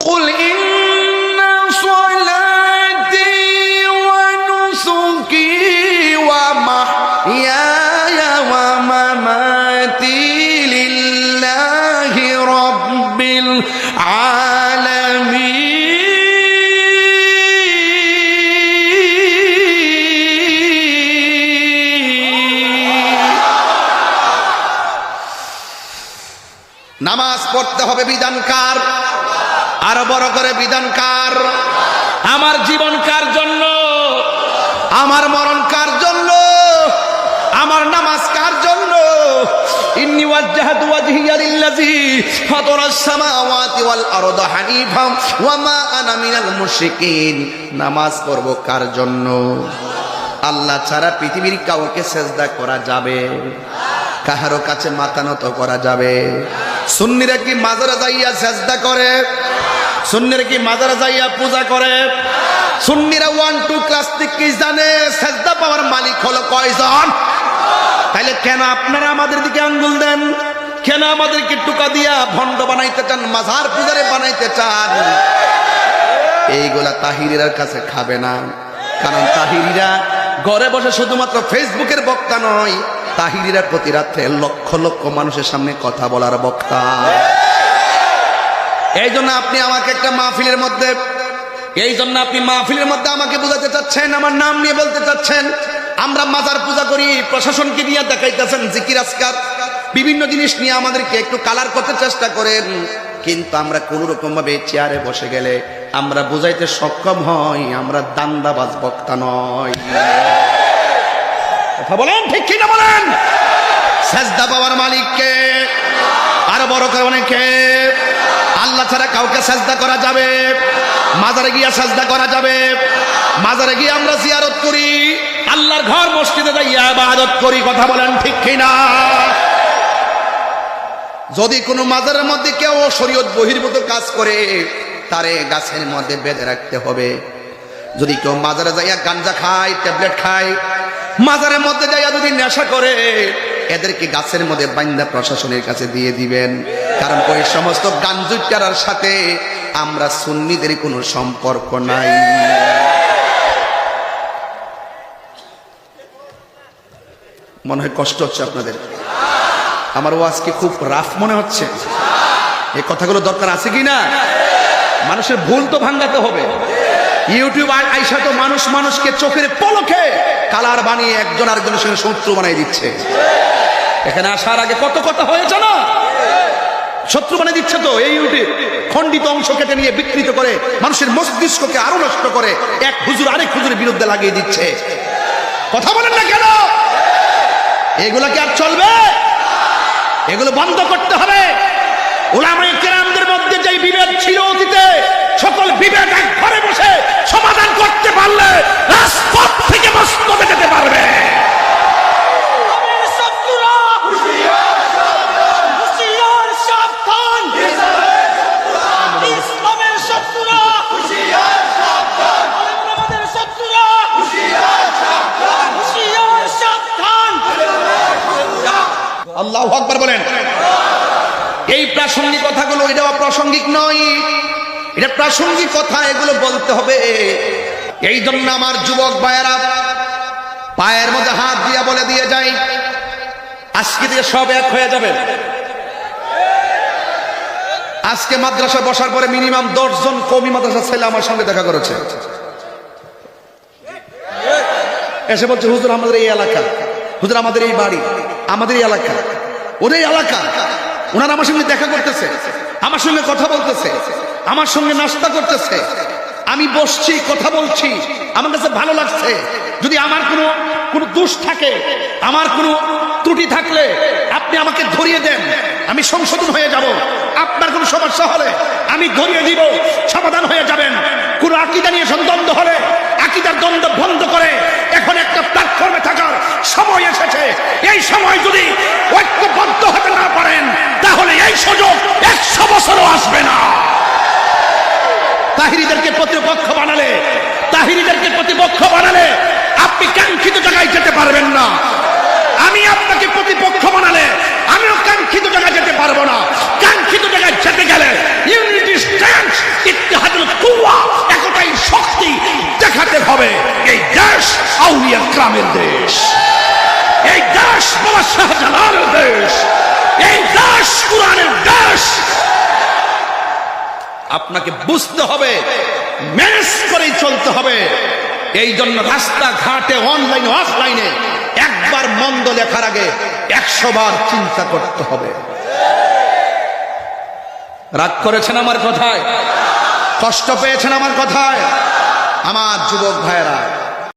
قل إن صلاتي ونسكي ومحياي ومماتي لله رب العالمين নামাজ পড়তে হবে বিধানকার, আরো বড় করে বিধানকার। আমার জীবন কার জন্য, আমার মরণ কার জন্য, আমার নামাজ কার জন্য? ইন্নী ওয়াজ্জাহতু ওয়াজহিয়া লিল্লাযী ফাতারাস সামাওয়াতি ওয়াল আরদা হানিফা ওয়া মা আনা মিনাল মুশরিকিন। নামাজ পড়ব কার জন্য? আল্লাহ ছাড়া পৃথিবীর কাউকে সেজদা করা যাবে? কাহারো কাছে মাথা নত করা যাবে? সুন্নিরা কি মাজারে যাইয়া সেজদা করে? সুন্নিরা কি মাজারে যাইয়া পূজা করে? সুন্নিরা 1 2 ক্লাস থেকে জানে সেজদা পাওয়ার মালিক হলো কয়জন? তাইলে কেন আপনারা আমাদের দিকে আঙ্গুল দেন? কেন আমাদেরকে টুকা দিয়া ভণ্ড বানাইতে চান, মাজার পূজারে বানাইতে চান? এইগুলা তাহিরিরার কাছে খাবে না। কারণ তাহিরিরা ঘরে বসে শুধুমাত্র ফেসবুকের বক্তা নয়, তাহিরিরা প্রতি রাত্রে লক্ষ লক্ষ মানুষের সামনে কথা বলার বক্তা। এই জন্য আপনি আমাকে একটা মাহফিলের মধ্যে, এই জন্য আপনি মাহফিলের মধ্যে আমাকে বোঝাতে চাচ্ছেন, আমার নাম নিয়ে বলতে চাচ্ছেন আমরা মাজার পূজা করি, প্রশাসনকে নিয়ে দেখাইতেছেন জিকির আজকার বিভিন্ন জিনিস নিয়ে আমাদেরকে একটু কালার করতে চেষ্টা করেন। কিন্তু আমরা কোন রকম ভাবে চেয়ারে বসে গেলে আমরা বুঝাইতে সক্ষম হই আমরা দান্দাবাজ বক্তা নয়। কথা বলেন ঠিক কি না বলেন? সেজদা পাওয়ার মালিককে, আরো বড় করে অনেকে। আল্লাহ ছাড়া কাউকে সেজদা করা যাবে? মাজারে গিয়া সেজদা করা যাবে? মাজারে গিয়ে আমরা জিয়ারত করি, আল্লাহর ঘর মসজিদে যাইয়া ইবাদত করি। কথা বলেন ঠিক কি না? যদি কোনো মাজারের মধ্যে কেউ শরীয়ত বহির্ভূত কাজ করে তারে গাছের মধ্যে বেঁধে রাখতে হবে। যদি কেউ মাজারে যাইয়া গাঞ্জা খায়, ট্যাবলেট খায়, মাজারের মধ্যে যাইয়া যদি নেশা করে, এদেরকে গাছের মধ্যে বাইন্দা প্রশাসনের কাছে দিয়ে দিবেন। কারণ ওই সমস্ত গাঞ্জুটার সাথে আমরা সুন্নিদের কোনো সম্পর্ক নাই। মনে হয় কষ্ট হচ্ছে আপনাদের? আমার ওয়াজ কি খুব রাফ মনে হচ্ছে? এই কথাগুলো দরকার আছে কি না? মানুষের ভুল তো ভাঙাতে হবে। ইউটিউব আইসা তো মানুষ মানুষকে চোখের পলকে কালার বানিয়ে একজন আরেকজনের সঙ্গে শত্রু বানিয়ে দিচ্ছে। এখানে আসার আগে কত কথা হয়েছে না? শত্রু বানিয়ে দিচ্ছে তো এই ইউটিউব। খণ্ডিত অংশ কেটে নিয়ে বিকৃত করে মানুষের মস্তিষ্ককে আরো নষ্ট করে এক হুজুর আরেক হুজুরের বিরুদ্ধে লাগিয়ে দিচ্ছে। কথা বলেন না কেন? এগুলা কি আর চলবে? এগুলো বন্ধ করতে হবে। উলামায়ে কেরামদের মধ্যে যে বিভেদ ছিল অতীতে, সকল বিভেদ এক ঘরে বসে সমাধান করতে পারলে রাজপথ থেকে মস্তবে যেতে পারবে। আল্লাহু আকবার বলেন। এই প্রাসঙ্গিক কথাগুলো এটা অপ্রাসঙ্গিক নয়, এটা প্রাসঙ্গিক কথা, এগুলো বলতে হবে। এই জন্য আমার যুবক ভাইয়েরা পায়ের মধ্যে হাত দিয়া বলে দিয়ে যায়, আজকে দিয়ে সব এক হয়ে যাবে। আজকে মাদ্রাসা বসার পরে মিনিমাম 10 জন কওমি মাদ্রাসার ছেলে আমার সঙ্গে দেখা করেছে। এসে বলছে হুজুর আমাদের এই এলাকা, হুজুর আমাদের এই বাড়ি, আমাদের এই এলাকা, ওদের এলাকা। ওনারা আমার সঙ্গে দেখা করতেছে, আমার সঙ্গে কথা বলতেছে, আমার সঙ্গে নাস্তা করতেছে। আমি বসছি, কথা বলছি, আমার কাছে ভালো লাগছে। যদি আমার কোনো দোষ থাকে, আমার কোনো ত্রুটি থাকলে আপনি আমাকে ধরিয়ে দেন, আমি সংশোধন হয়ে যাব। আপনার কোনো সমস্যা হলে আমি ধরিয়ে দিব, সমাধান হয়ে যাবেন। কোন আকীদা নিয়ে দ্বন্দ্ব হলে আকীদার দ্বন্দ্ব বন্ধ করে এখন একটা প্ল্যাটফর্মে থাকার সময় এসেছে। এই সময় যদি ঐক্যবদ্ধ হতে না পারেন তাহলে এই সুযোগ 100 বছরও আসবে না। তাহিরিদেরকে প্রতিপক্ষ বানালে আপনি কাঙ্ক্ষিত জায়গায় যেতে পারবেন না। আমি আপনাকে প্রতিপক্ষ বানালে আমিও কাঙ্ক্ষিত জায়গায় যেতে পারবো না। কাঙ্ক্ষিত জায়গায় যেতে গেলে ইউনিটি স্ট্রেংথ, ইত্তেহাদুল কুওয়া, একটাই শক্তি দেখাতে হবে। এই দেশ আউলিয়া کرامের দেশ, এই দেশ বাবা শাহজালালের দেশ, এই দেশ কোরআনের দেশ। আপনাকে বুঝতে হবে, ম্যানেজ করেই চলতে হবে। এই জন্য রাস্তাঘাটে, অনলাইনে, অফলাইনে একবার মন্দ লেখার আগে 100 বার চিন্তা করতে হবে। রাগ করেছেন আমার কথায়? কষ্ট পেয়েছেন আমার কথায়? আমার যুবক ভাইয়েরা,